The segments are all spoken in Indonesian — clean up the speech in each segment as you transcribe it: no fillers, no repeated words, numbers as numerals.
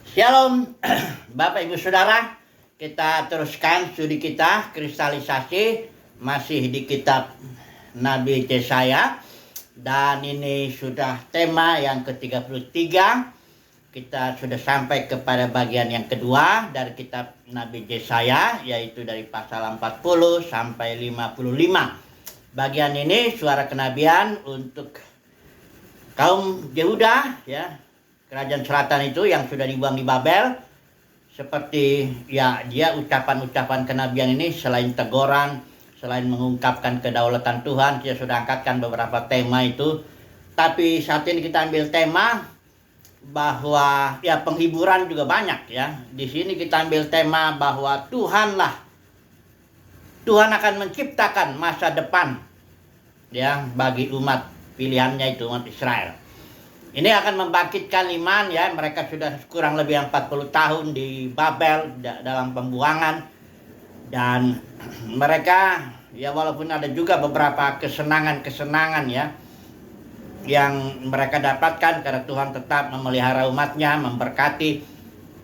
Shalom Bapak Ibu Saudara, kita teruskan studi kita kristalisasi masih di kitab Nabi Yesaya, dan ini sudah tema yang ke-33. Kita sudah sampai kepada bagian yang kedua dari kitab Nabi Yesaya, yaitu dari pasal 40 sampai 55. Bagian ini suara kenabian untuk kaum Yehuda, ya, kerajaan selatan itu yang sudah dibuang di Babel. Seperti ya, dia ucapan-ucapan kenabian ini selain teguran, selain mengungkapkan kedaulatan Tuhan, kita sudah angkatkan beberapa tema itu. Tapi saat ini kita ambil tema bahwa ya penghiburan juga banyak ya. Di sini kita ambil tema bahwa Tuhan akan menciptakan masa depan ya bagi umat pilihannya, itu umat Israel. Ini akan membangkitkan iman ya. Mereka sudah kurang lebih 40 tahun di Babel dalam pembuangan. Dan mereka ya, walaupun ada juga beberapa kesenangan ya yang mereka dapatkan karena Tuhan tetap memelihara umatnya, memberkati.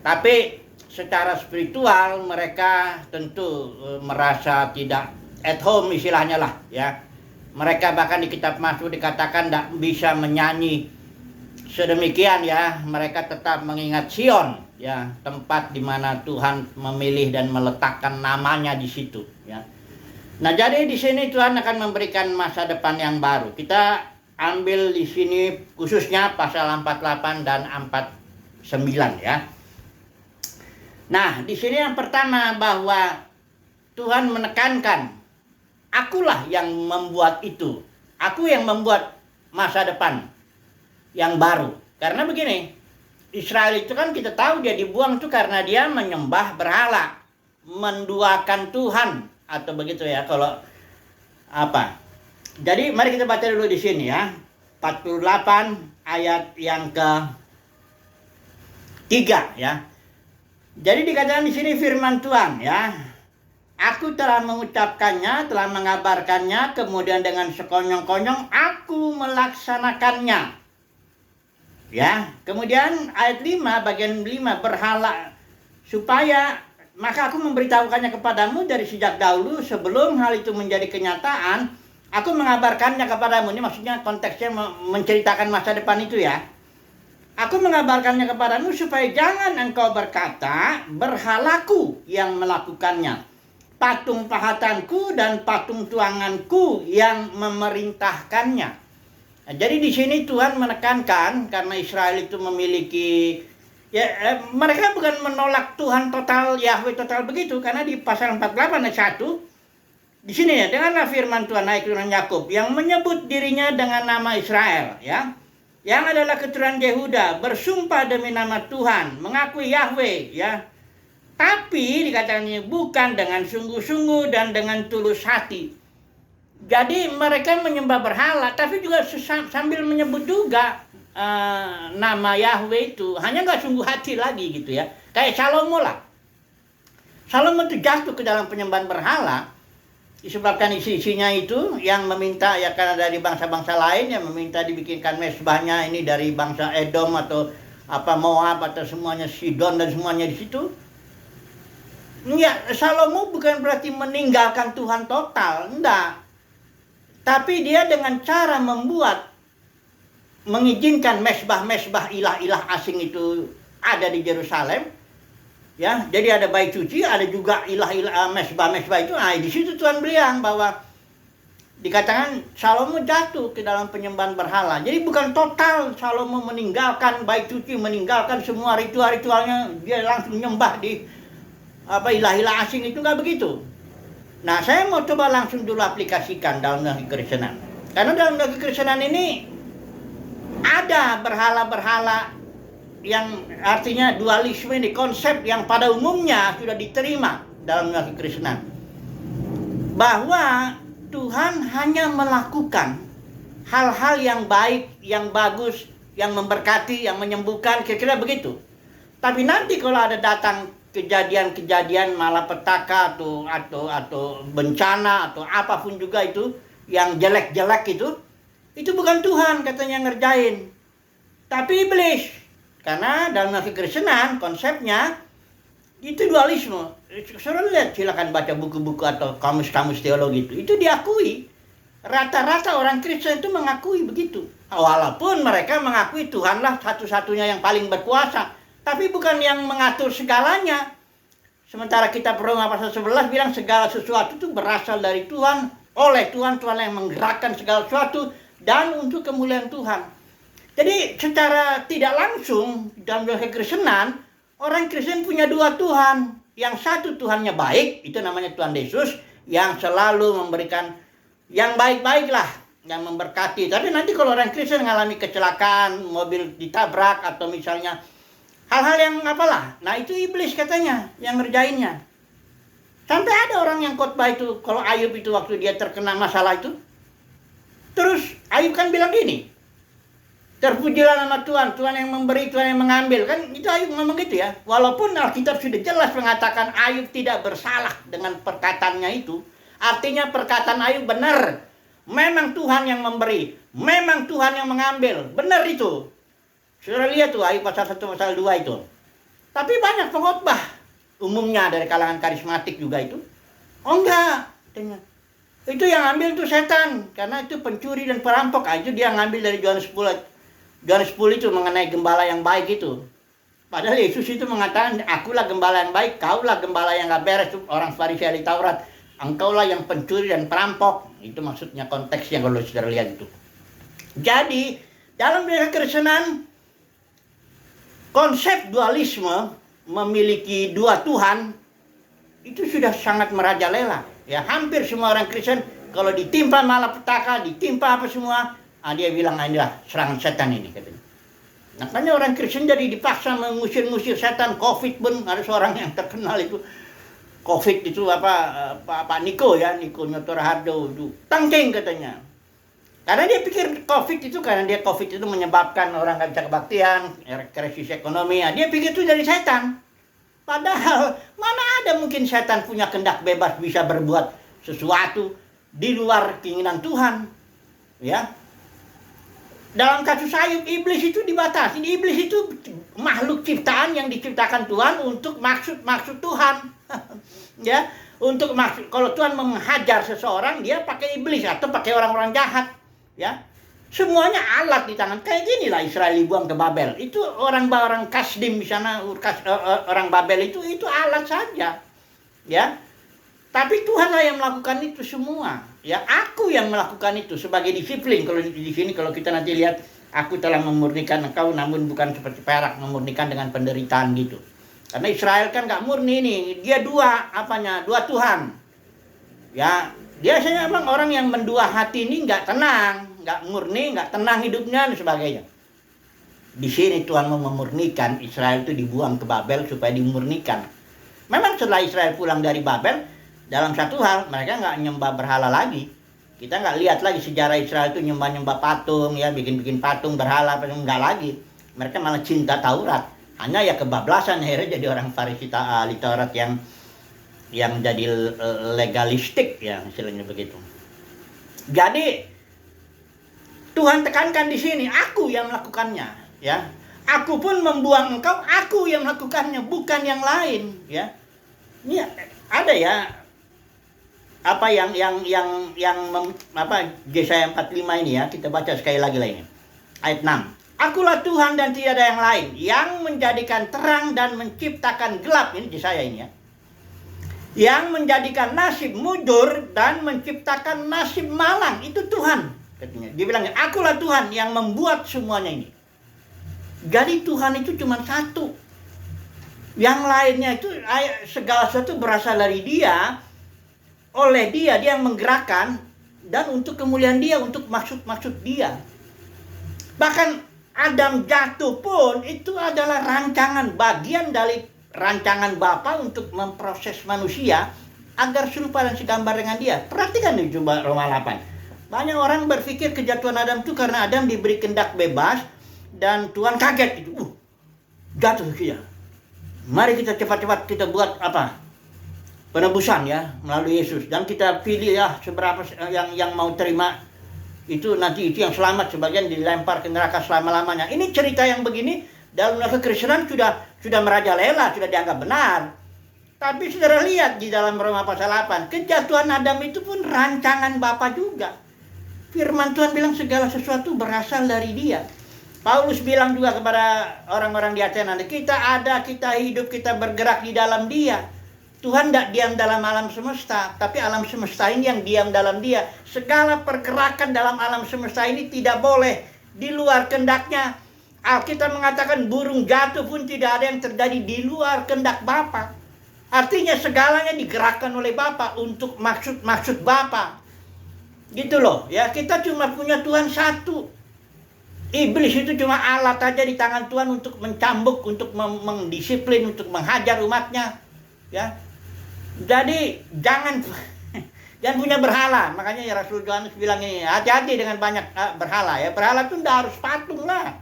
Tapi secara spiritual mereka tentu merasa tidak at home istilahnya lah ya. Mereka bahkan di kitab Mazmur dikatakan tidak bisa menyanyi sedemikian ya. Mereka tetap mengingat Sion ya, tempat di mana Tuhan memilih dan meletakkan namanya di situ ya. Nah, jadi di sini Tuhan akan memberikan masa depan yang baru. Kita ambil di sini khususnya pasal 48 dan 49 ya. Nah, di sini yang pertama bahwa Tuhan menekankan, akulah yang membuat itu. Aku yang membuat masa depan yang baru. Karena begini, Israel itu kan kita tahu dia dibuang itu karena dia menyembah berhala, menduakan Tuhan atau begitu ya kalau apa. Jadi mari kita baca dulu di sini ya. 48 ayat yang ke-3 ya. Jadi dikatakan di sini firman Tuhan ya. Aku telah mengucapkannya, telah mengabarkannya, kemudian dengan sekonyong-konyong aku melaksanakannya. Ya, kemudian ayat 5 bagian 5, berhala supaya maka aku memberitahukannya kepadamu dari sejak dahulu sebelum hal itu menjadi kenyataan, aku mengabarkannya kepadamu. Ini maksudnya konteksnya menceritakan masa depan itu ya. Aku mengabarkannya kepadamu supaya jangan engkau berkata berhalaku yang melakukannya, patung pahatanku dan patung tuanganku yang memerintahkannya. Nah, jadi di sini Tuhan menekankan karena Israel itu memiliki ya, mereka bukan menolak Tuhan total, Yahweh total begitu, karena di pasal 48 ayat 1 di sini ya, dengarlah firman Tuhan hai keturunan Yakub yang menyebut dirinya dengan nama Israel ya, yang adalah keturunan Yehuda, bersumpah demi nama Tuhan, mengakui Yahweh ya. Tapi dikatakannya bukan dengan sungguh-sungguh dan dengan tulus hati. Jadi mereka menyembah berhala, tapi juga sambil menyebut juga nama Yahweh itu, hanya nggak sungguh hati lagi gitu ya. Kayak Salomo lah. Salomo itu jatuh ke dalam penyembahan berhala, disebabkan isi-isinya itu yang meminta ya, karena dari bangsa-bangsa lain yang meminta dibikinkan mezbahnya ini dari bangsa Edom atau apa Moab atau semuanya Sidon dan semuanya di situ. Ya, Salomo bukan berarti meninggalkan Tuhan total, enggak. Tapi dia dengan cara mengizinkan mezbah-mezbah ilah-ilah asing itu ada di Yerusalem. Ya, jadi ada bait suci, ada juga ilah-ilah mezbah-mezbah itu. Nah, di situ Tuhan bilang bahwa dikatakan Salomo jatuh ke dalam penyembahan berhala. Jadi bukan total Salomo meninggalkan bait suci, meninggalkan semua ritual-ritualnya, dia langsung nyembah di ilah-ilah asing, itu enggak begitu. Nah, saya mau coba langsung dulu aplikasikan dalam negeri Kristenan. Karena dalam negeri Kristenan ini ada berhala-berhala yang artinya dualisme ini, konsep yang pada umumnya sudah diterima dalam negeri Kristenan. Bahwa Tuhan hanya melakukan hal-hal yang baik, yang bagus, yang memberkati, yang menyembuhkan, kira-kira begitu. Tapi nanti kalau ada datang kejadian-kejadian malapetaka atau bencana atau apapun juga itu yang jelek-jelek itu bukan Tuhan katanya ngerjain, tapi iblis. Karena dalam kekristenan konsepnya itu dualisme. Saudara lihat, silakan baca buku-buku atau kamus-kamus teologi itu diakui. Rata-rata orang Kristen itu mengakui begitu. Walaupun mereka mengakui Tuhanlah satu-satunya yang paling berkuasa, tapi bukan yang mengatur segalanya. Sementara kitab Roma pasal 11 bilang segala sesuatu itu berasal dari Tuhan, oleh Tuhan, Tuhan yang menggerakkan segala sesuatu dan untuk kemuliaan Tuhan. Jadi secara tidak langsung dalam kekristenan, orang Kristen punya dua Tuhan. Yang satu Tuhannya baik, itu namanya Tuhan Yesus, yang selalu memberikan yang baik-baik lah, yang memberkati. Tapi nanti kalau orang Kristen mengalami kecelakaan, mobil ditabrak, atau misalnya hal-hal yang apalah, nah itu iblis katanya yang ngerjainnya. Sampai ada orang yang khotbah itu, kalau Ayub itu waktu dia terkena masalah itu, terus Ayub kan bilang gini, terpujilah nama Tuhan, Tuhan yang memberi, Tuhan yang mengambil. Kan itu Ayub ngomong gitu ya. Walaupun Alkitab sudah jelas mengatakan Ayub tidak bersalah dengan perkataannya itu. Artinya perkataan Ayub benar. Memang Tuhan yang memberi, memang Tuhan yang mengambil. Benar itu. Sudah lihat tuh Ayub pasal 1 pasal 2 itu. Tapi banyak pengkhotbah umumnya dari kalangan karismatik juga itu. Oh enggak, katanya. Itu yang ambil tuh setan, karena itu pencuri dan perampok. Itu dia ngambil dari Yohanes 10. Yohanes 10 itu mengenai gembala yang baik itu. Padahal Yesus itu mengatakan, akulah gembala yang baik, kaulah gembala yang gak beres. Orang Farisi ahli Taurat, engkaulah yang pencuri dan perampok. Itu maksudnya konteksnya kalau sudah lihat itu. Jadi dalam kekristenan, konsep dualisme, memiliki dua Tuhan, itu sudah sangat merajalela. Ya, hampir semua orang Kristen kalau ditimpa malapetaka, ditimpa apa semua, dia bilang inilah serangan setan ini katanya. Makanya orang Kristen jadi dipaksa mengusir-ngusir setan. Covid pun ada seorang yang terkenal itu. Covid itu Pak Niko ya, Niko Nyotor Hardo itu tangking katanya. Karena dia pikir Covid itu menyebabkan orang nggak bisa kebaktian, krisis ekonomi. Dia pikir itu dari setan. Padahal mana ada mungkin setan punya kehendak bebas bisa berbuat sesuatu di luar keinginan Tuhan. Ya. Dalam kasus Ayub, iblis itu dibatasi. Iblis itu makhluk ciptaan yang diciptakan Tuhan untuk maksud Tuhan. Ya, untuk maksud. Kalau Tuhan menghajar seseorang, dia pakai iblis atau pakai orang-orang jahat. Ya, semuanya alat di tangan. Kayak gini lah Israel dibuang ke Babel. Itu orang-orang Kasdim di sana, orang Babel itu alat saja. Ya. Tapi Tuhanlah yang melakukan itu semua. Ya, aku yang melakukan itu sebagai disiplin. Kalau di sini kalau kita nanti lihat, aku telah memurnikan engkau namun bukan seperti perak, memurnikan dengan penderitaan gitu. Karena Israel kan nggak murni nih, dia dua Tuhan. Ya, biasanya emang orang yang mendua hati ini nggak tenang, nggak murni, nggak tenang hidupnya dan sebagainya. Di sini Tuhan mau memurnikan Israel itu dibuang ke Babel supaya dimurnikan. Memang setelah Israel pulang dari Babel, dalam satu hal, mereka nggak nyembah berhala lagi. Kita nggak lihat lagi sejarah Israel itu nyembah-nyembah patung, ya bikin-bikin patung berhala, nggak lagi. Mereka malah cinta Taurat. Hanya ya kebablasan, akhirnya jadi orang Farisi ahli Taurat yang jadi legalistik, ya istilahnya begitu. Jadi Tuhan tekankan di sini, aku yang melakukannya, ya. Aku pun membuang engkau, aku yang melakukannya, bukan yang lain, ya. Ini ada ya. Yesaya 45 ini ya, kita baca sekali lagi lah ini. Ayat 6. Akulah Tuhan dan tiada yang lain, yang menjadikan terang dan menciptakan gelap. Ini Yesaya ini ya. Yang menjadikan nasib mujur dan menciptakan nasib malang. Itu Tuhan. Katanya. Dia bilang, akulah Tuhan yang membuat semuanya ini. Jadi Tuhan itu cuma satu. Yang lainnya itu segala sesuatu berasal dari Dia. Oleh dia yang menggerakkan dan untuk kemuliaan dia, untuk maksud Dia. Bahkan Adam jatuh pun itu adalah rancangan, bagian dari rancangan Bapa untuk memproses manusia agar serupa dan segambar dengan Dia. Perhatikan nih coba Roma 8. Banyak orang berpikir kejatuhan Adam itu karena Adam diberi kehendak bebas dan Tuhan kaget itu. Jatuh dia. Mari kita cepat-cepat kita buat penebusan ya melalui Yesus, dan kita pilih ya seberapa yang mau terima itu, nanti itu yang selamat, sebagian dilempar ke neraka selama-lamanya. Ini cerita yang begini dalam kekristenan sudah merajalela, sudah dianggap benar. Tapi saudara lihat di dalam Roma pasal 8, kejatuhan Adam itu pun rancangan Bapa juga. Firman Tuhan bilang segala sesuatu berasal dari Dia. Paulus bilang juga kepada orang-orang di Athena, kita hidup, kita bergerak di dalam Dia. Tuhan tidak diam dalam alam semesta, tapi alam semesta ini yang diam dalam Dia. Segala pergerakan dalam alam semesta ini tidak boleh di luar kehendaknya. Alkitab mengatakan burung jatuh pun tidak ada yang terjadi di luar kehendak Bapa. Artinya segalanya digerakkan oleh Bapa untuk maksud Bapa. Gitu loh, ya, kita cuma punya Tuhan satu. Iblis itu cuma alat aja di tangan Tuhan untuk mencambuk, untuk mendisiplin, untuk menghajar umatnya, ya. Jadi jangan punya berhala. Makanya ya Rasul Yohanes bilang ini, hati-hati dengan banyak berhala, ya. Berhala itu nggak harus patung lah.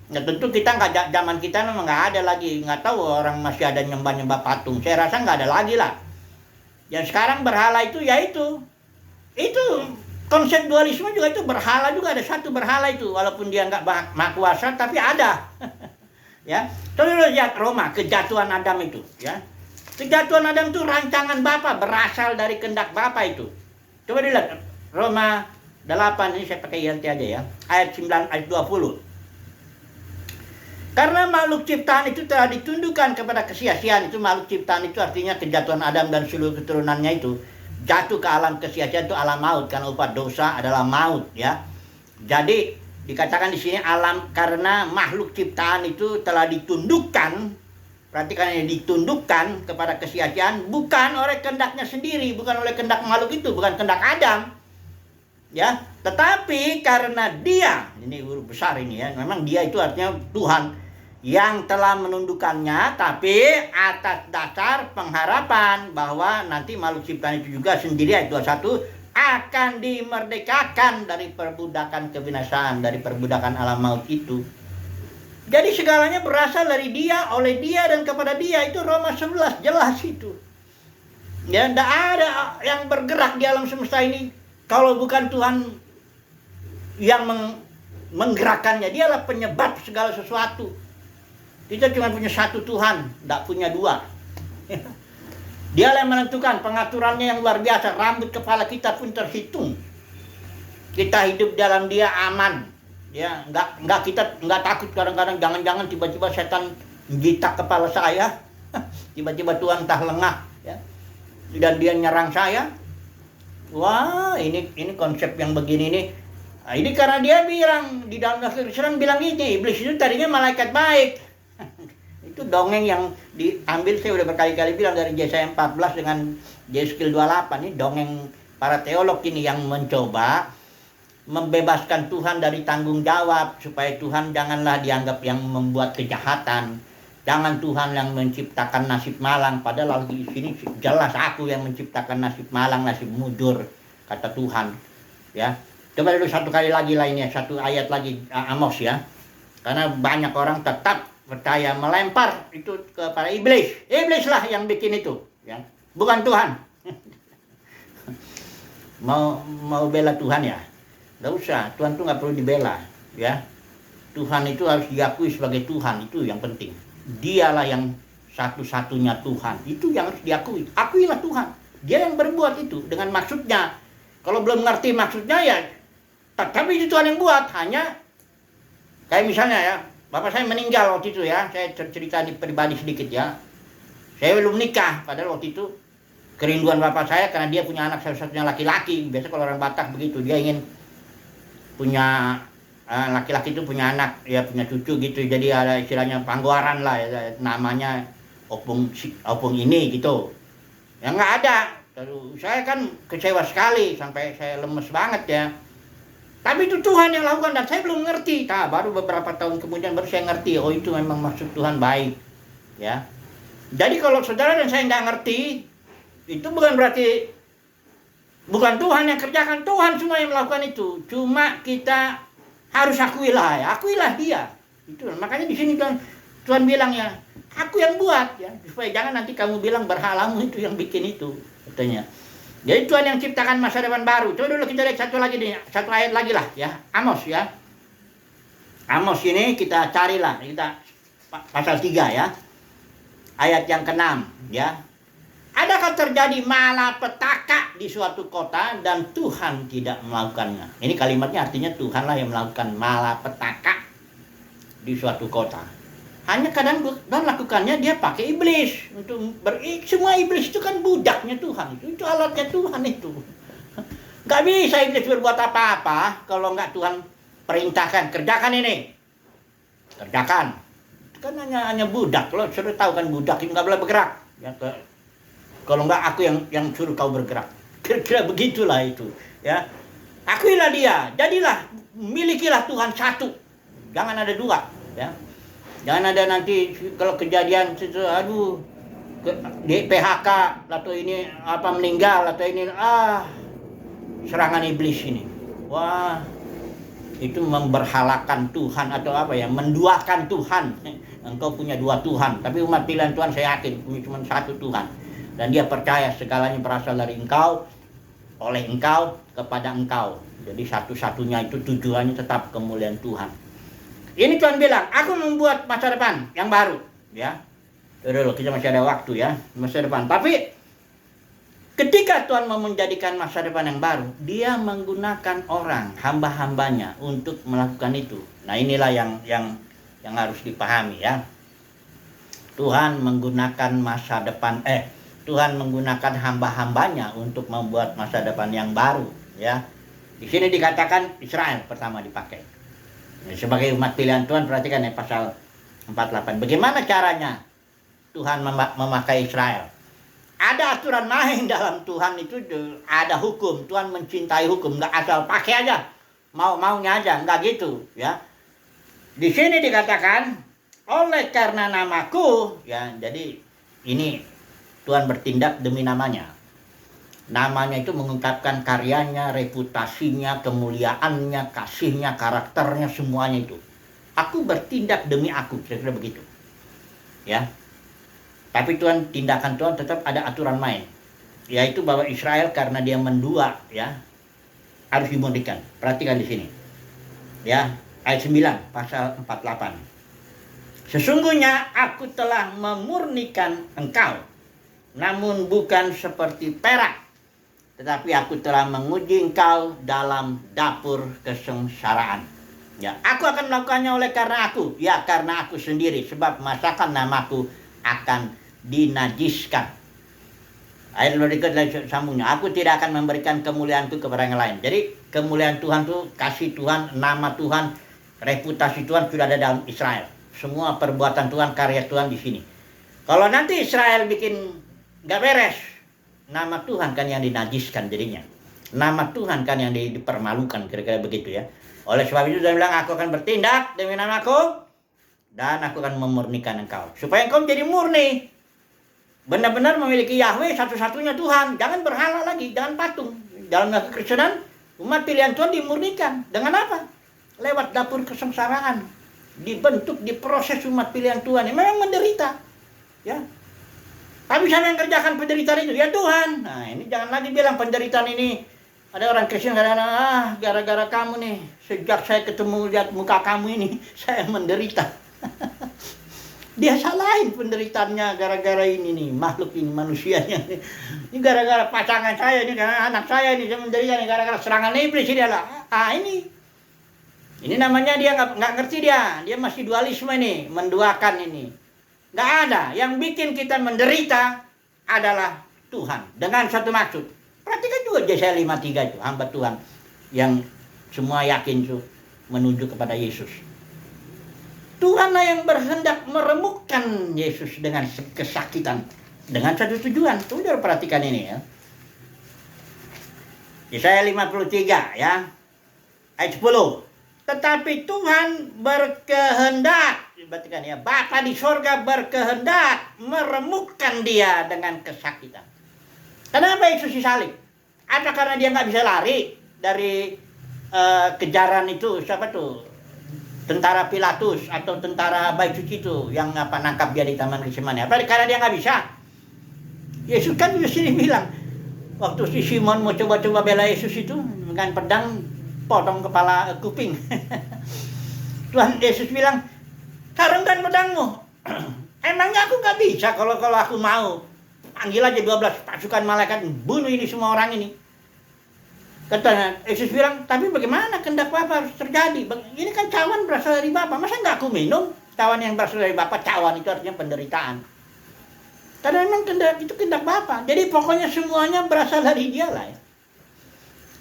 Ya tentu kita zaman kita memang nggak ada lagi, nggak tahu orang masih ada nyembah patung. Saya rasa nggak ada lagi lah. Yang sekarang berhala itu ya itu konsep dualisme juga, itu berhala juga, ada satu berhala itu, walaupun dia nggak maha kuasa tapi ada. Ya, coba lihat Roma, kejatuhan Adam itu, ya. Kejatuhan Adam itu rancangan Bapa, berasal dari kehendak Bapa itu. Coba dilihat Roma 8, ini saya pakai ILT aja ya, ayat 9 ayat 20. Karena makhluk ciptaan itu telah ditundukkan kepada kesia-siaan. Itu makhluk ciptaan itu artinya kejatuhan Adam dan seluruh keturunannya itu jatuh ke alam kesia-siaan, itu alam maut, karena upah dosa adalah maut, ya. Jadi dikatakan di sini alam, karena makhluk ciptaan itu telah ditundukkan. Perhatikan ini, ditundukkan kepada kesia-siaan, bukan oleh kehendaknya sendiri, bukan oleh kehendak makhluk itu, bukan kehendak Adam, ya, tetapi karena Dia, ini huruf besar ini ya, memang Dia itu artinya Tuhan yang telah menundukkannya, tapi atas dasar pengharapan bahwa nanti makhluk ciptaan itu juga sendiri, ayat 21, akan dimerdekakan dari perbudakan kebinasaan, dari perbudakan alam maut itu. Jadi segalanya berasal dari Dia, oleh Dia, dan kepada Dia. Itu Roma 11 jelas itu. Ya, tidak ada yang bergerak di alam semesta ini kalau bukan Tuhan yang menggerakkannya. Dialah penyebab segala sesuatu. Kita cuma punya satu Tuhan, tidak punya dua. Dialah yang menentukan, pengaturannya yang luar biasa. Rambut kepala kita pun terhitung. Kita hidup dalam Dia aman. Ya, kita nggak takut kadang-kadang, jangan-jangan tiba-tiba setan menjitak kepala saya. Tiba-tiba Tuhan entah lengah, ya. Dan Dia nyerang saya. Wah, ini konsep yang begini nih. Nah, ini karena Dia bilang di dalam Al-Quran bilang ini, iblis itu tadinya malaikat baik. Itu dongeng yang diambil, saya udah berkali-kali bilang, dari Yesaya 14 dengan Yeskiel 28. Ini dongeng para teolog ini yang mencoba membebaskan Tuhan dari tanggung jawab, supaya Tuhan janganlah dianggap yang membuat kejahatan. Jangan Tuhan yang menciptakan nasib malang, padahal di sini jelas aku yang menciptakan nasib malang, nasib mujur, kata Tuhan. Ya, coba dulu satu kali lagi lainnya, satu ayat lagi, Amos ya. Karena banyak orang tetap percaya, melempar itu kepada iblis. Iblislah yang bikin itu, ya. Bukan Tuhan. mau bela Tuhan ya? Nggak usah, Tuhan tuh nggak perlu dibela, ya. Tuhan itu harus diakui sebagai Tuhan, itu yang penting. Dialah yang satu-satunya Tuhan, itu yang harus diakui. Akuilah Tuhan. Dia yang berbuat itu dengan maksudnya. Kalau belum ngerti maksudnya ya, tapi itu Tuhan yang buat. Hanya kayak misalnya ya, bapak saya meninggal waktu itu ya, saya cerita di pribadi sedikit ya. Saya belum nikah, padahal waktu itu kerinduan bapak saya karena dia punya anak satu-satunya laki-laki. Biasa kalau orang Batak begitu, dia ingin punya laki-laki itu punya anak, ya punya cucu gitu. Jadi ada istilahnya panggoaran lah, ya, namanya opung ini gitu. Ya nggak ada. Lalu saya kan kecewa sekali, sampai saya lemes banget ya. Tapi itu Tuhan yang lakukan dan saya belum ngerti. Nah, baru beberapa tahun kemudian baru saya ngerti, oh itu memang maksud Tuhan baik, ya. Jadi kalau saudara dan saya nggak ngerti, itu bukan berarti bukan Tuhan yang kerjakan. Tuhan semua yang melakukan itu. Cuma kita harus akuilah, ya. Akuilah Dia. Itu makanya di sini Tuhan bilang ya, aku yang buat, ya, supaya jangan nanti kamu bilang berhalamu itu yang bikin itu, katanya. Jadi Tuhan yang ciptakan masa depan baru. Coba dulu kita lihat satu ayat lagi lah ya. Amos ya. Amos ini kita carilah, kita pasal 3 ya. Ayat yang ke-6 ya. Adakah terjadi malapetaka di suatu kota dan Tuhan tidak melakukannya? Ini kalimatnya artinya Tuhanlah yang melakukan malapetaka di suatu kota. Hanya kadang lakukannya dia pakai iblis untuk semua iblis itu kan budaknya Tuhan, itu alatnya Tuhan itu. Gak bisa iblis berbuat apa-apa kalau nggak Tuhan perintahkan, kerjakan ini, kerjakan. Itu kan hanya budak, lo sudah tahu kan budak itu nggak boleh bergerak. Ya, kalau nggak aku yang suruh kau bergerak. Kira-kira begitulah itu. Ya, akuilah dia, jadilah, milikilah Tuhan satu, jangan ada dua. Ya, jangan ada nanti kalau kejadian itu, aduh, di PHK atau ini apa meninggal atau ini serangan iblis ini. Wah, itu memberhalakan Tuhan atau apa ya, menduakan Tuhan. Engkau punya dua Tuhan, tapi umat pilihan Tuhan saya yakin punya cuma satu Tuhan. Dan dia percaya segalanya berasal dari engkau, oleh engkau, kepada engkau. Jadi satu-satunya itu tujuannya tetap kemuliaan Tuhan. Ini Tuhan bilang, aku membuat masa depan yang baru. Ya, dulu kita masih ada waktu ya, masa depan. Tapi ketika Tuhan mau menjadikan masa depan yang baru, dia menggunakan orang, hamba-hambanya untuk melakukan itu. Nah inilah yang harus dipahami ya. Tuhan menggunakan masa depan, Tuhan menggunakan hamba-hambanya untuk membuat masa depan yang baru ya. Di sini dikatakan Israel pertama dipakai. Sebagai umat pilihan Tuhan, perhatikan ya pasal 48. Bagaimana caranya Tuhan memakai Israel? Ada aturan main dalam Tuhan itu, ada hukum. Tuhan mencintai hukum, nggak asal pakai aja, maunya aja, nggak gitu ya. Di sini dikatakan oleh karena namaku ya, jadi ini Tuhan bertindak demi namanya. Namanya itu mengungkapkan karyanya, reputasinya, kemuliaannya, kasihnya, karakternya, semuanya itu. Aku bertindak demi aku, kira-kira begitu. Ya. Tapi tindakan Tuhan tetap ada aturan main. Yaitu bahwa Israel karena dia mendua ya, harus dimurnikan. Perhatikan di sini. Ya, ayat 9 pasal 48. Sesungguhnya aku telah memurnikan engkau, namun bukan seperti perak, tetapi aku telah menguji engkau dalam dapur kesengsaraan. Ya, aku akan melakukannya oleh karena aku, ya karena aku sendiri, sebab masakan namaku akan dinajiskan. Ayat berikut sambungnya, aku tidak akan memberikan kemuliaanku kepada yang lain. Jadi kemuliaan Tuhan itu, kasih Tuhan, nama Tuhan, reputasi Tuhan sudah ada dalam Israel. Semua perbuatan Tuhan, karya Tuhan di sini. Kalau nanti Israel bikin nggak beres, nama Tuhan kan yang dinajiskan jadinya. Nama Tuhan kan yang dipermalukan, kira-kira begitu ya. Oleh sebab itu dia bilang, aku akan bertindak demi namaku dan aku akan memurnikan engkau. Supaya engkau menjadi murni. Benar-benar memiliki Yahweh satu-satunya Tuhan. Jangan berhala lagi, jangan patung. Dalam kekristenan, umat pilihan Tuhan dimurnikan. Dengan apa? Lewat dapur kesengsaraan. Dibentuk, diproses umat pilihan Tuhan. Yang memang menderita. Ya. Tapi siapa yang kerjakan penderitaan itu? Ya Tuhan. Nah ini jangan lagi bilang penderitaan ini. Ada orang Kristen kadang-kadang, gara-gara kamu nih. Sejak saya ketemu lihat muka kamu ini, saya menderita. Dia salahin penderitaannya gara-gara ini nih, makhluk ini, manusianya. Ini gara-gara pasangan saya, ini gara-gara anak saya ini, saya menderita nih, gara-gara serangan iblis ini adalah. Ini namanya dia nggak ngerti dia masih dualisme nih, menduakan ini. Nggak ada, yang bikin kita menderita adalah Tuhan, dengan satu maksud. Perhatikan juga Yesaya 53 itu, hamba Tuhan yang semua yakin itu menuju kepada Yesus. Tuhanlah yang berhendak meremukkan Yesus dengan kesakitan, dengan satu tujuan. Saudara perhatikan ini ya. Yesaya 53 ya, ayat 10. Tetapi Tuhan berkehendak, perhatikan ya, Bapa di sorga berkehendak meremukkan dia dengan kesakitan. Kenapa Yesus disalib? Apa karena dia nggak bisa lari dari kejaran itu, siapa tuh? Tentara Pilatus atau tentara Bait Suci itu yang nangkap dia di Taman Getsemani. Apa karena dia nggak bisa? Yesus kan di sini bilang, waktu si Simon mau coba-coba bela Yesus itu dengan pedang potong kepala kuping. Tuhan Yesus bilang, sarungkan pedangmu. Emangnya aku nggak bisa kalau aku mau. Panggil aja 12 pasukan malaikat, bunuh ini semua orang ini. Kata Yesus bilang, tapi bagaimana kehendak Bapa harus terjadi? Ini kan cawan berasal dari Bapa. Masa nggak aku minum? Cawan yang berasal dari Bapa, cawan itu artinya penderitaan. Karena memang itu kehendak Bapa. Jadi pokoknya semuanya berasal dari Dia lah ya.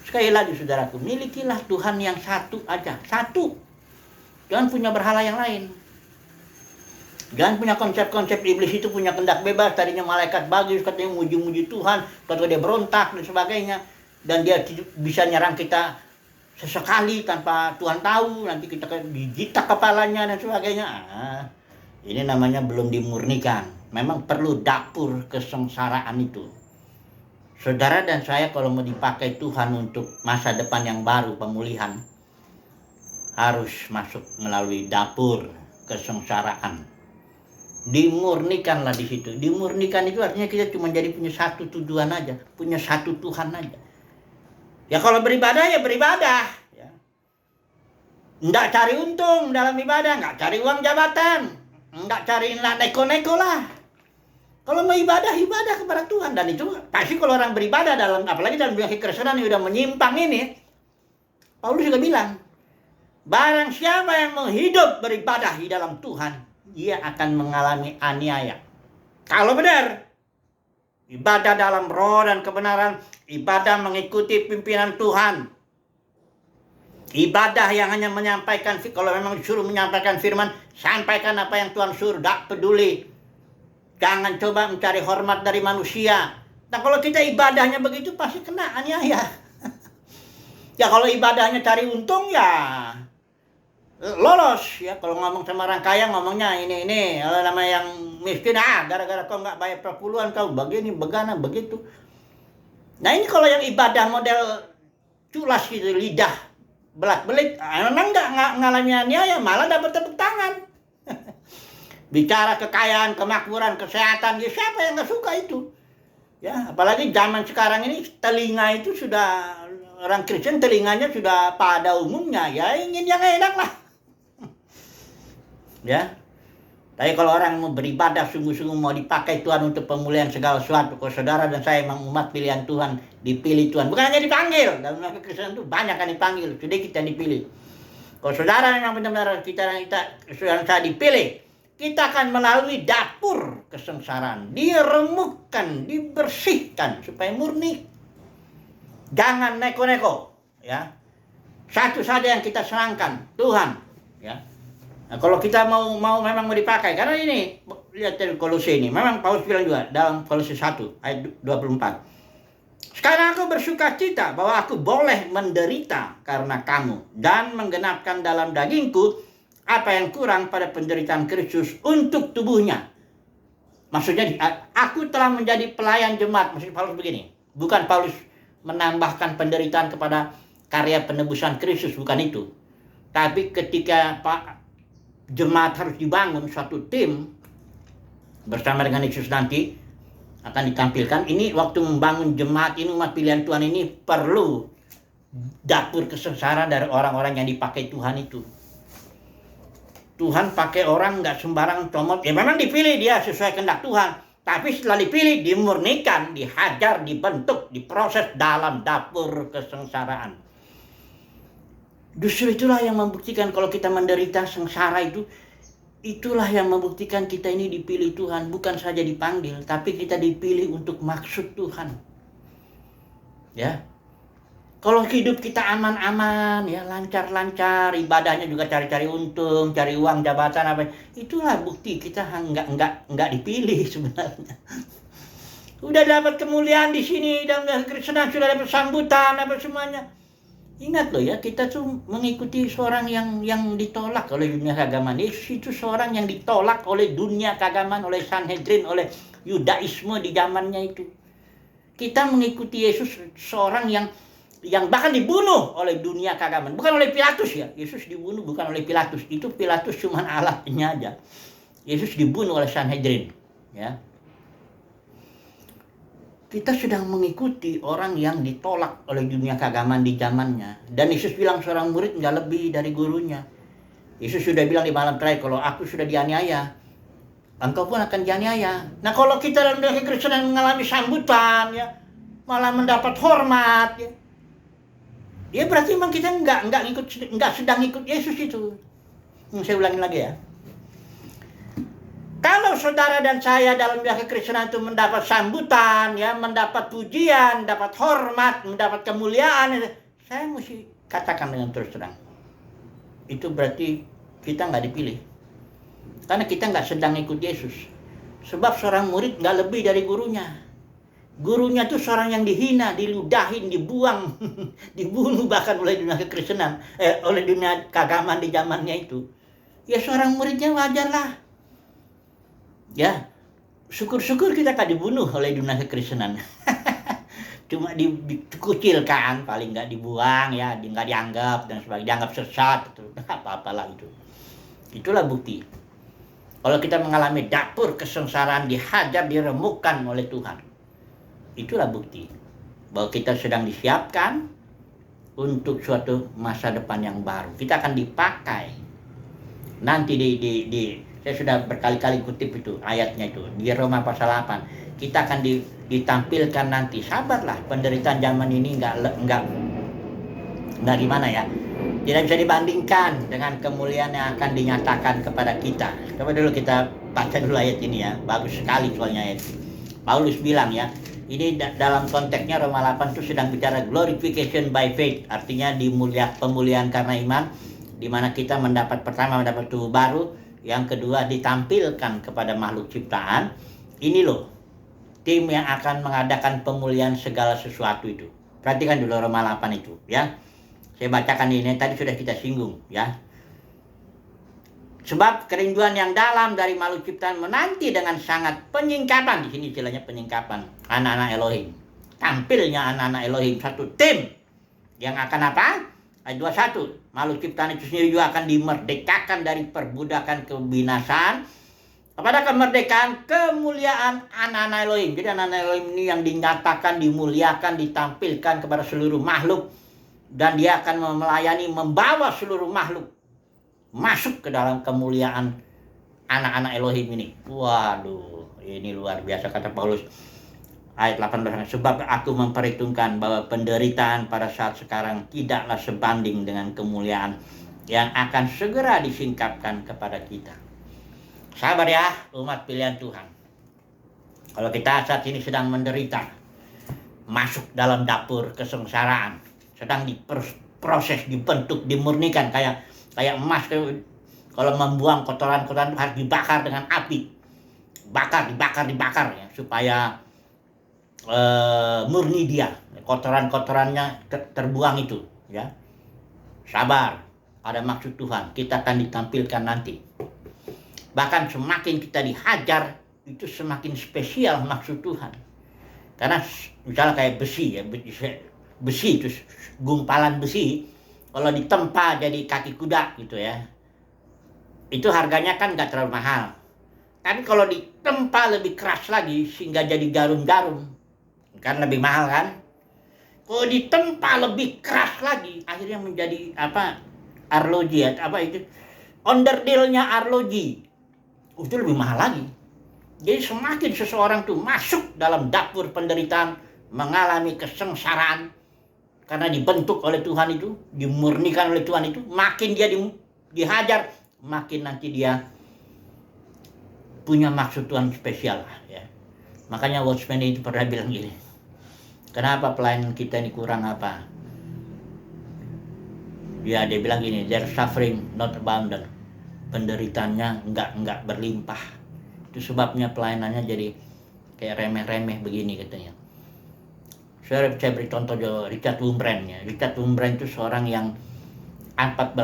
Sekali lagi saudaraku, milikilah Tuhan yang satu aja. Satu. Jangan punya berhala yang lain. Jangan punya konsep-konsep iblis itu punya kehendak bebas. Tadinya malaikat bagus, katanya muji-muji Tuhan. Katanya dia berontak dan sebagainya. Dan dia bisa nyerang kita sesekali tanpa Tuhan tahu. Nanti kita digitak kepalanya dan sebagainya. Ini namanya belum dimurnikan. Memang perlu dapur kesengsaraan itu. Saudara dan saya kalau mau dipakai Tuhan untuk masa depan yang baru, pemulihan, harus masuk melalui dapur kesengsaraan. Dimurnikanlah di situ. Dimurnikan itu artinya kita cuma jadi punya satu tujuan aja, punya satu Tuhan aja. Ya kalau beribadah ya beribadah. Ya. Nggak cari untung dalam ibadah, nggak cari uang jabatan, nggak cari neko-neko lah. Kalau mau ibadah kepada Tuhan. Dan itu pasti kalau orang beribadah dalam, apalagi dalam dunia kekristenan yang udah menyimpang ini, Paulus juga bilang, barang siapa yang mau hidup beribadah di dalam Tuhan, dia akan mengalami aniaya. Kalau benar, ibadah dalam roh dan kebenaran, ibadah mengikuti pimpinan Tuhan, ibadah yang hanya menyampaikan, kalau memang disuruh menyampaikan firman, sampaikan apa yang Tuhan suruh, tak peduli. Jangan coba mencari hormat dari manusia. Nah kalau kita ibadahnya begitu pasti kena aniaya. Ya kalau ibadahnya cari untung ya lolos ya. Kalau ngomong sama orang kaya ngomongnya ini. Kalau nama yang miskin gara-gara kau nggak bayar perpuluhan kau begini begana begitu. Nah ini kalau yang ibadah model culas gitu, lidah belak-belit, memang nggak ngalami aniaya, malah dapat tepuk tangan. Bicara kekayaan, kemakmuran, kesehatan, ya siapa yang nggak suka itu? Ya, apalagi zaman sekarang ini telinga itu sudah, orang Kristen telinganya sudah pada umumnya ya ingin yang enak lah. Ya. Tapi kalau orang mau beribadah sungguh-sungguh mau dipakai Tuhan untuk pemulihan segala sesuatu, kalau saudara dan saya memang umat pilihan Tuhan, dipilih Tuhan, bukan hanya dipanggil. Dalam kekristenan itu banyak yang dipanggil, sedikit yang dipilih. Kalau saudara memang benar-benar kita saudara saya dipilih, kita akan melalui dapur kesengsaraan, diremukkan, dibersihkan supaya murni. Jangan neko-neko, ya. Satu saja yang kita senangkan, Tuhan, ya. Nah, kalau kita mau memang mau dipakai, karena ini lihat dari Kolose ini, memang Paulus bilang juga dalam Kolose 1 ayat 24. Sekarang aku bersuka cita bahwa aku boleh menderita karena kamu dan menggenapkan dalam dagingku apa yang kurang pada penderitaan Kristus untuk tubuhnya. Maksudnya aku telah menjadi pelayan jemaat. Maksud Paulus begini, bukan Paulus menambahkan penderitaan kepada karya penebusan Kristus, bukan itu. Tapi ketika jemaat harus dibangun suatu tim bersama dengan Yesus nanti akan ditampilkan. Ini waktu membangun jemaat ini, umat pilihan Tuhan ini perlu dapur kesengsaraan dari orang-orang yang dipakai Tuhan itu. Tuhan pakai orang nggak sembarang comot. Ya memang dipilih dia sesuai kehendak Tuhan. Tapi setelah dipilih, dimurnikan, dihajar, dibentuk, diproses dalam dapur kesengsaraan. Justru itulah yang membuktikan kalau kita menderita sengsara itu, itulah yang membuktikan kita ini dipilih Tuhan. Bukan saja dipanggil, tapi kita dipilih untuk maksud Tuhan. Ya. Kalau hidup kita aman-aman, ya lancar-lancar, ibadahnya juga cari-cari untung, cari uang, jabatan apa, itulah bukti kita nggak dipilih sebenarnya. Udah dapat kemuliaan di sini, dan Kristen sudah dapat sambutan, apa semuanya. Ingat loh ya, kita tuh mengikuti seorang yang ditolak oleh dunia keagamaan. Yesus itu seorang yang ditolak oleh dunia keagamaan, oleh Sanhedrin, oleh Yudaisme di zamannya itu. Kita mengikuti Yesus seorang yang bahkan dibunuh oleh dunia keagamaan. Bukan oleh Pilatus ya. Yesus dibunuh bukan oleh Pilatus. Itu Pilatus cuma alatnya aja. Yesus dibunuh oleh Sanhedrin. Ya. Kita sedang mengikuti orang yang ditolak oleh dunia keagamaan di zamannya. Dan Yesus bilang seorang murid nggak lebih dari gurunya. Yesus sudah bilang di malam terakhir, kalau aku sudah dianiaya, engkau pun akan dianiaya. Nah, kalau kita dalam dunia kekristenan mengalami sambutan, ya, malah mendapat hormat, ya berarti memang kita nggak sedang ikut Yesus itu. Saya ulangin lagi ya. Kalau saudara dan saya dalam dunia kekristenan itu mendapat sambutan, ya, mendapat pujian, mendapat hormat, mendapat kemuliaan, saya mesti katakan dengan terus terang, itu berarti kita nggak dipilih. Karena kita nggak sedang ikut Yesus. Sebab seorang murid nggak lebih dari gurunya. Gurunya itu seorang yang dihina, diludahin, dibuang, dibunuh bahkan oleh dunia kekristenan, oleh dunia keagamaan di zamannya itu. Ya seorang muridnya wajarlah. Ya, syukur-syukur kita nggak dibunuh oleh dunia kekristenan. Cuma dikucilkan, paling nggak dibuang, ya, nggak dianggap dan sebagainya, dianggap sesat, itu apa-apalah itu. Itulah bukti. Kalau kita mengalami dapur kesengsaraan, dihajar, diremukkan oleh Tuhan, itulah bukti bahwa kita sedang disiapkan untuk suatu masa depan yang baru. Kita akan dipakai. Nanti saya sudah berkali-kali kutip itu ayatnya itu di Roma pasal 8. Kita akan ditampilkan nanti. Sabarlah, penderitaan zaman ini enggak gimana ya? Tidak bisa dibandingkan dengan kemuliaan yang akan dinyatakan kepada kita. Coba dulu kita baca dulu ayat ini ya. Bagus sekali soalnya ayat. Paulus bilang ya, ini dalam konteksnya Roma 8 itu sedang bicara glorification by faith. Artinya pemuliaan karena iman, di mana kita pertama mendapat tubuh baru, yang kedua ditampilkan kepada makhluk ciptaan. Ini loh, tim yang akan mengadakan pemulihan segala sesuatu itu. Perhatikan dulu Roma 8 itu ya. Saya bacakan ini, tadi sudah kita singgung ya. Sebab kerinduan yang dalam dari makhluk ciptaan menanti dengan sangat penyingkapan, di sini istilahnya penyingkapan, anak-anak Elohim. Tampilnya anak-anak Elohim, satu tim yang akan apa? Ayat 21, makhluk ciptaan itu sendiri juga akan dimerdekakan dari perbudakan kebinasaan kepada kemerdekaan kemuliaan anak-anak Elohim. Jadi anak-anak Elohim ini yang dinyatakan, dimuliakan, ditampilkan kepada seluruh makhluk. Dan dia akan melayani, membawa seluruh makhluk masuk ke dalam kemuliaan anak-anak Elohim ini. Waduh, ini luar biasa kata Paulus. Ayat 18, sebab aku memperhitungkan bahwa penderitaan pada saat sekarang tidaklah sebanding dengan kemuliaan yang akan segera disingkapkan kepada kita. Sabar ya, umat pilihan Tuhan. Kalau kita saat ini sedang menderita, masuk dalam dapur kesengsaraan, sedang diproses, dibentuk, dimurnikan kayak emas. Kalau membuang kotoran-kotoran harus dibakar dengan api, dibakar ya, supaya murni dia, kotoran-kotorannya terbuang itu ya. Sabar, ada maksud Tuhan, kita akan ditampilkan nanti. Bahkan semakin kita dihajar, itu semakin spesial maksud Tuhan. Karena misalnya kayak besi ya, besi itu, gumpalan besi, kalau ditempa jadi kaki kuda gitu ya, itu harganya kan nggak terlalu mahal. Tapi kalau ditempa lebih keras lagi sehingga jadi jarum-jarum, kan lebih mahal kan. Kalau ditempa lebih keras lagi, akhirnya menjadi arloji ya, itu onderdilnya arloji, itu lebih mahal lagi. Jadi semakin seseorang tuh masuk dalam dapur penderitaan, mengalami kesengsaraan karena dibentuk oleh Tuhan itu, dimurnikan oleh Tuhan itu, makin dia dihajar, makin nanti dia punya maksud Tuhan spesial ya. Makanya Watchman itu pernah bilang gini, kenapa pelayanan kita ini kurang apa? Ya, dia bilang gini, their suffering not abundant. Penderitaannya enggak berlimpah. Itu sebabnya pelayanannya jadi kayak remeh-remeh begini katanya. Saya beri contoh Richard Wurmbrand ya. Richard Wurmbrand itu seorang yang 14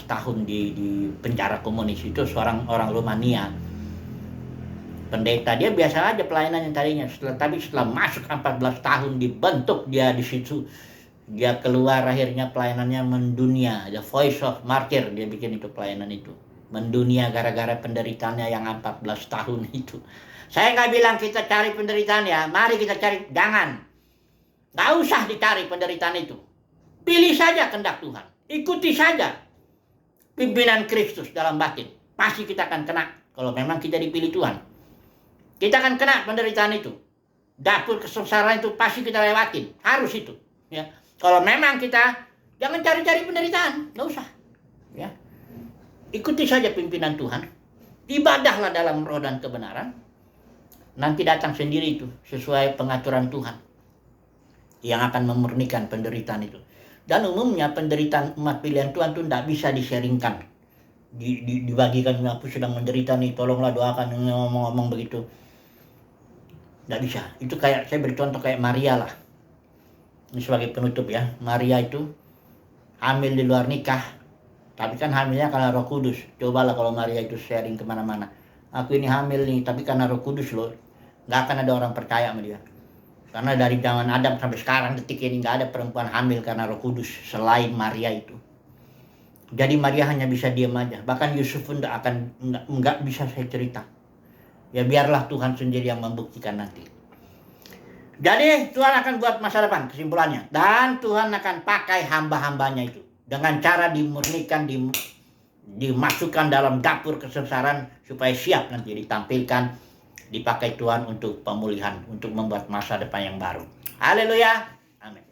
tahun di penjara komunis. Itu seorang orang Rumania. Pendeta, dia biasa aja pelayanan yang tadinya. Tapi setelah masuk 14 tahun dibentuk dia di situ. Dia keluar, akhirnya pelayanannya mendunia. The Voice of Martyr, dia bikin itu pelayanan itu. Mendunia gara-gara penderitaannya yang 14 tahun itu. Saya nggak bilang kita cari penderitaan ya. Mari kita cari, jangan. Nggak usah dicari penderitaan itu. Pilih saja kehendak Tuhan. Ikuti saja. pimpinan Kristus dalam batin. Pasti kita akan kena kalau memang kita dipilih Tuhan. Kita akan kena penderitaan itu. Dapur kesengsaraan itu pasti kita lewatin. Harus itu. Ya. Kalau memang kita, jangan cari-cari penderitaan. Nggak usah. Ya. Ikuti saja pimpinan Tuhan. Ibadahlah dalam roh dan kebenaran. Nanti datang sendiri itu sesuai pengaturan Tuhan yang akan memurnikan penderitaan itu. Dan umumnya penderitaan umat pilihan Tuhan itu tidak bisa di-sharingkan. Dibagikan, aku sedang menderita nih, tolonglah doakan, ngomong-ngomong begitu. Tidak bisa. Itu kayak, saya beri contoh kayak Maria lah. Ini sebagai penutup ya. Maria itu hamil di luar nikah. Tapi kan hamilnya karena Roh Kudus. Cobalah kalau Maria itu sharing kemana-mana. Aku ini hamil nih, tapi karena Roh Kudus loh. Nggak akan ada orang percaya sama dia. Karena dari zaman Adam sampai sekarang detik ini nggak ada perempuan hamil karena Roh Kudus selain Maria itu. Jadi Maria hanya bisa diam aja. Bahkan Yusuf pun nggak bisa saya cerita. Ya biarlah Tuhan sendiri yang membuktikan nanti. Jadi Tuhan akan buat masa depan kesimpulannya. Dan Tuhan akan pakai hamba-hambanya itu. Dengan cara dimurnikan, dimasukkan dalam dapur kesengsaraan supaya siap nanti ditampilkan, dipakai Tuhan untuk pemulihan, untuk membuat masa depan yang baru. Haleluya. Amin.